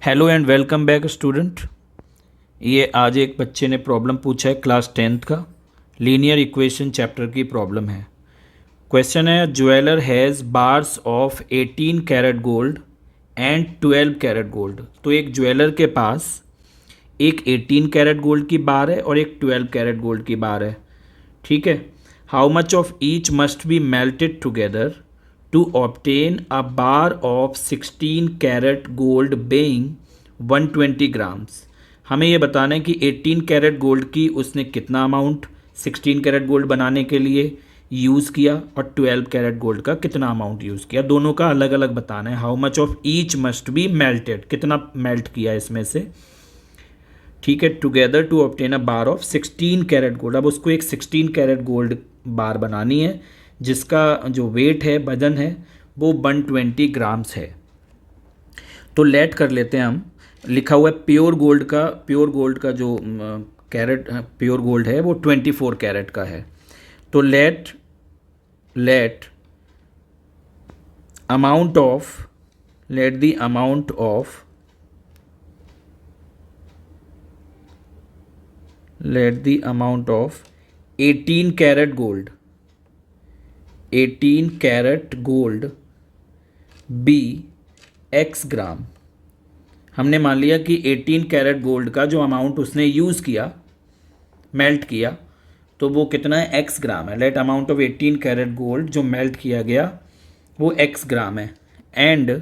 Hello and welcome back student. ये आज एक बच्चे ने प्रॉब्लम पूछा है क्लास 10th का, लीनियर इक्वेशन चैप्टर की प्रॉब्लम है। क्वेश्चन है, jeweller has bars of 18 carat gold and 12 carat gold. तो एक ज्वेलर के पास एक 18 कैरेट गोल्ड की बार है और एक 12 कैरेट गोल्ड की बार है। ठीक है। How much of each must be melted together to obtain a bar of 16 carat gold being 120 grams. हमें ये बताना है कि 18 कैरेट गोल्ड की उसने कितना अमाउंट 16 कैरेट गोल्ड बनाने के लिए यूज़ किया और 12 कैरेट गोल्ड का कितना अमाउंट यूज़ किया। दोनों का अलग अलग बताना है। How much of each must be melted, कितना मेल्ट किया इसमें से। ठीक है। Together to obtain a bar of 16 carat gold. अब उसको एक 16 कैरेट गोल्ड बार बनानी है जिसका जो वेट है, वजन है, वो 120 ग्राम्स है। तो लेट कर लेते हैं हम। लिखा हुआ है प्योर गोल्ड का जो कैरेट प्योर गोल्ड है वो 24 कैरेट का है। तो let amount of 18 carat gold be X gram. हमने मान लिया कि 18 कैरेट गोल्ड का जो अमाउंट उसने यूज़ किया, मेल्ट किया, तो वो कितना है, एक्स ग्राम है। Let amount of 18 carat gold जो मेल्ट किया गया वो एक्स ग्राम है। And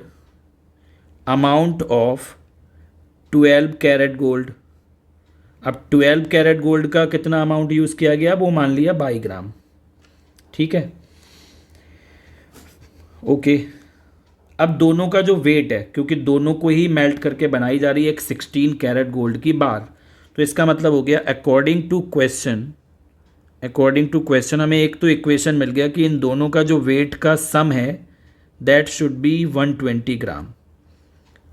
amount of 12 carat gold. अब 12 कैरेट गोल्ड का कितना अमाउंट यूज़ किया गया वो मान लिया 22 ग्राम। ठीक है। ओके। अब दोनों का जो वेट है, क्योंकि दोनों को ही मेल्ट करके बनाई जा रही है एक 16 कैरेट गोल्ड की बार, तो इसका मतलब हो गया अकॉर्डिंग टू क्वेश्चन हमें एक तो इक्वेशन मिल गया कि इन दोनों का जो वेट का सम है दैट शुड बी 120 ग्राम।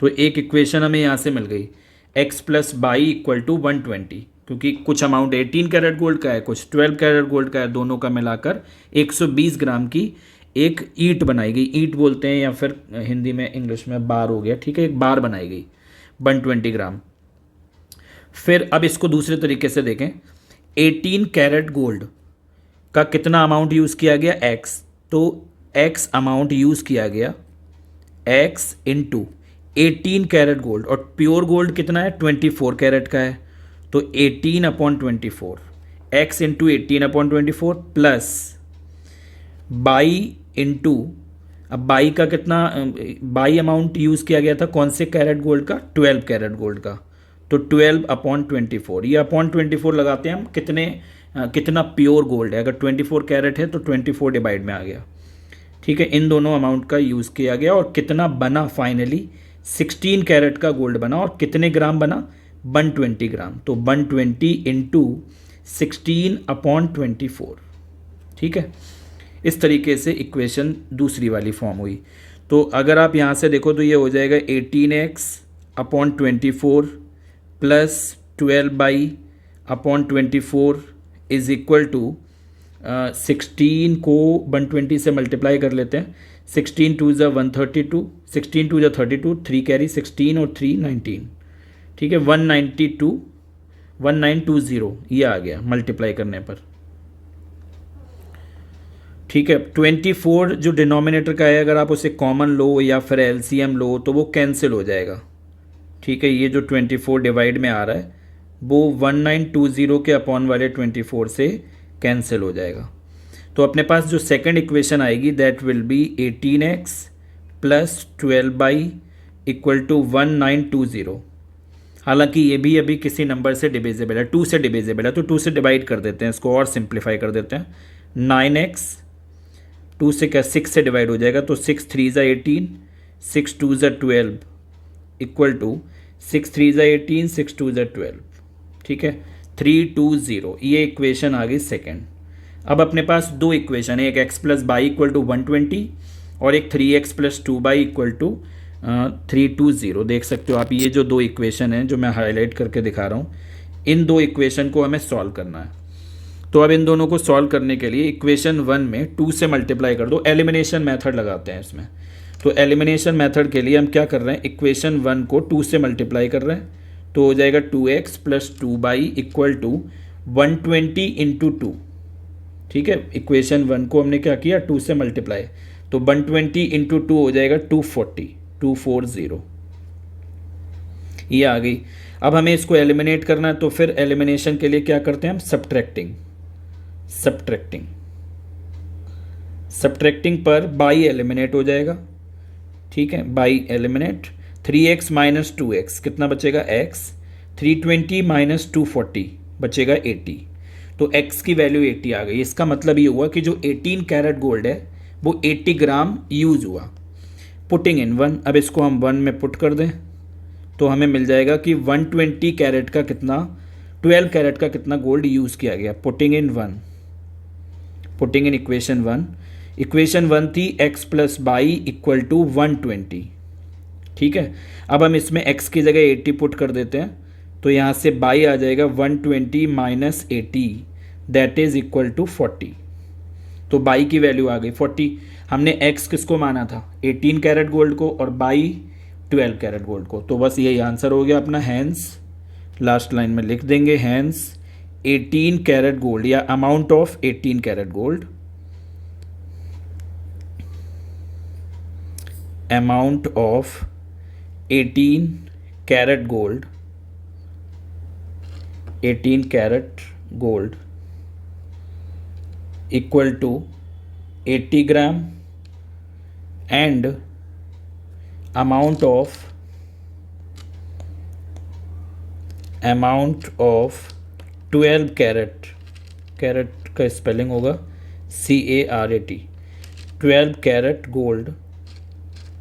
तो एक इक्वेशन हमें यहाँ से मिल गई, x plus y equal to 120, क्योंकि कुछ अमाउंट 18 कैरेट गोल्ड का है, कुछ 12 कैरेट गोल्ड का है, दोनों का मिलाकर 120 ग्राम की एक ईंट बनाई गई। ईंट बोलते हैं या फिर हिंदी में इंग्लिश में बार हो गया। ठीक है। एक बार बनाई गई 120 ग्राम। फिर अब इसको दूसरे तरीके से देखें, 18 कैरेट गोल्ड का कितना अमाउंट यूज़ किया गया, x। तो x अमाउंट यूज़ किया गया x इंटू 18 कैरेट गोल्ड, और प्योर गोल्ड कितना है, 24 कैरेट का है, तो 18/24 x into 18/24 plus by into, अब बाई का कितना, बाई अमाउंट यूज़ किया गया था कौन से कैरेट गोल्ड का, 12 कैरेट गोल्ड का, तो 12/24। ये /24 लगाते हैं हम, कितना प्योर गोल्ड है। अगर 24 कैरेट है तो 24 डिवाइड में आ गया। ठीक है। इन दोनों अमाउंट का यूज़ किया गया और कितना बना, फाइनली 16 कैरेट का गोल्ड बना। और कितने ग्राम बना, 120 ग्राम। तो 120 इंटू 16/24। ठीक है। इस तरीके से इक्वेशन दूसरी वाली फॉर्म हुई। तो अगर आप यहाँ से देखो तो ये हो जाएगा 18x/24 plus 12/24 is equal to 16 को 120 से मल्टीप्लाई कर लेते हैं। 16 2 ज़ा 132, 16 2 ज़ा 32, 3 कैरी 16 और 3 19। ठीक है। 1920 ये आ गया मल्टीप्लाई करने पर। ठीक है। 24 जो डिनोमिनेटर का है, अगर आप उसे कॉमन लो या फिर एलसीएम लो तो वो कैंसिल हो जाएगा। ठीक है। ये जो 24 डिवाइड में आ रहा है वो 1920 के अपॉन वाले 24 से कैंसिल हो जाएगा। तो अपने पास जो सेकंड इक्वेशन आएगी that will be 18x plus 12 equal to 1920। हालांकि ये भी अभी किसी नंबर से डिविजिबल है, 2 से डिविजिबल है, तो 2 से डिवाइड कर देते हैं, इसको और सिंप्लीफाई कर देते हैं। 9x 2 से क्या, 6 से डिवाइड हो जाएगा, तो 6 3 ज़ा 18, 6 2 ज़ा 12 इक्वल टू 6 3 ज़ा 18, 6 2 ज़ा 12। ठीक है। 320 ये इक्वेशन आ गई सेकेंड। अब अपने पास दो इक्वेशन है, एक x plus y equal to 120 और एक 3x plus 2 by equal to 320। देख सकते हो आप, ये जो दो इक्वेशन हैं जो मैं हाईलाइट करके दिखा रहा हूँ, इन दो इक्वेशन को हमें सॉल्व करना है। तो अब इन दोनों को सॉल्व करने के लिए इक्वेशन 1 में 2 से मल्टीप्लाई कर दो। एलिमिनेशन मेथड लगाते हैं इसमें। तो एलिमिनेशन मेथड के लिए हम क्या कर रहे हैं, इक्वेशन 1 को 2 से मल्टीप्लाई कर रहे हैं, तो हो जाएगा 2x plus 2y equal to 120 into 2। ठीक है, इक्वेशन 1 को हमने क्या किया, 2 से मल्टीप्लाई, तो 120 इंटू 2 हो जाएगा 240 ये आ गई। अब हमें इसको एलिमिनेट करना है, तो फिर एलिमिनेशन के लिए क्या करते हैं हम, सब्ट्रैक्टिंग पर बाई एलिमिनेट हो जाएगा। ठीक है, by eliminate 3x minus 2x कितना बचेगा x, 320 माइनस 240 बचेगा 80, तो x की वैल्यू 80 आ गई। इसका मतलब ये हुआ कि जो 18 कैरेट गोल्ड है वो 80 ग्राम यूज हुआ। पुटिंग इन 1, अब इसको हम 1 में पुट कर दें तो हमें मिल जाएगा कि 120 कैरेट का कितना, 12 कैरेट का कितना गोल्ड यूज़ किया गया। पुटिंग इन इक्वेशन 1 थी x plus y equal to 120। ठीक है, अब हम इसमें x की जगह 80 पुट कर देते हैं, तो यहाँ से बाई आ जाएगा 120 minus 80 that is equal to 40। तो बाई की वैल्यू आ गई 40। हमने x किसको माना था, 18 कैरेट गोल्ड को, और बाई 12 कैरेट गोल्ड को। तो बस यही आंसर हो गया अपना। हैंस लास्ट लाइन में लिख देंगे, हैंस 18 कैरेट गोल्ड या amount of 18 carat gold, amount of 18 carat gold, 18 carat gold equal to 80 gram and amount of 12 carat, carat का स्पेलिंग होगा CARAT, 12 carat gold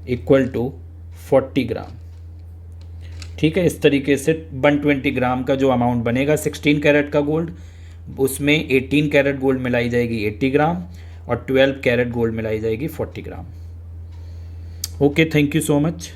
equal to 40 gram. ठीक है, इस तरीके से 120 ग्राम का जो अमाउंट बनेगा 16 कैरेट का गोल्ड, उसमें 18 कैरेट गोल्ड मिलाई जाएगी 80 ग्राम और 12 कैरेट गोल्ड मिलाई जाएगी 40 ग्राम। Okay, thank you so much.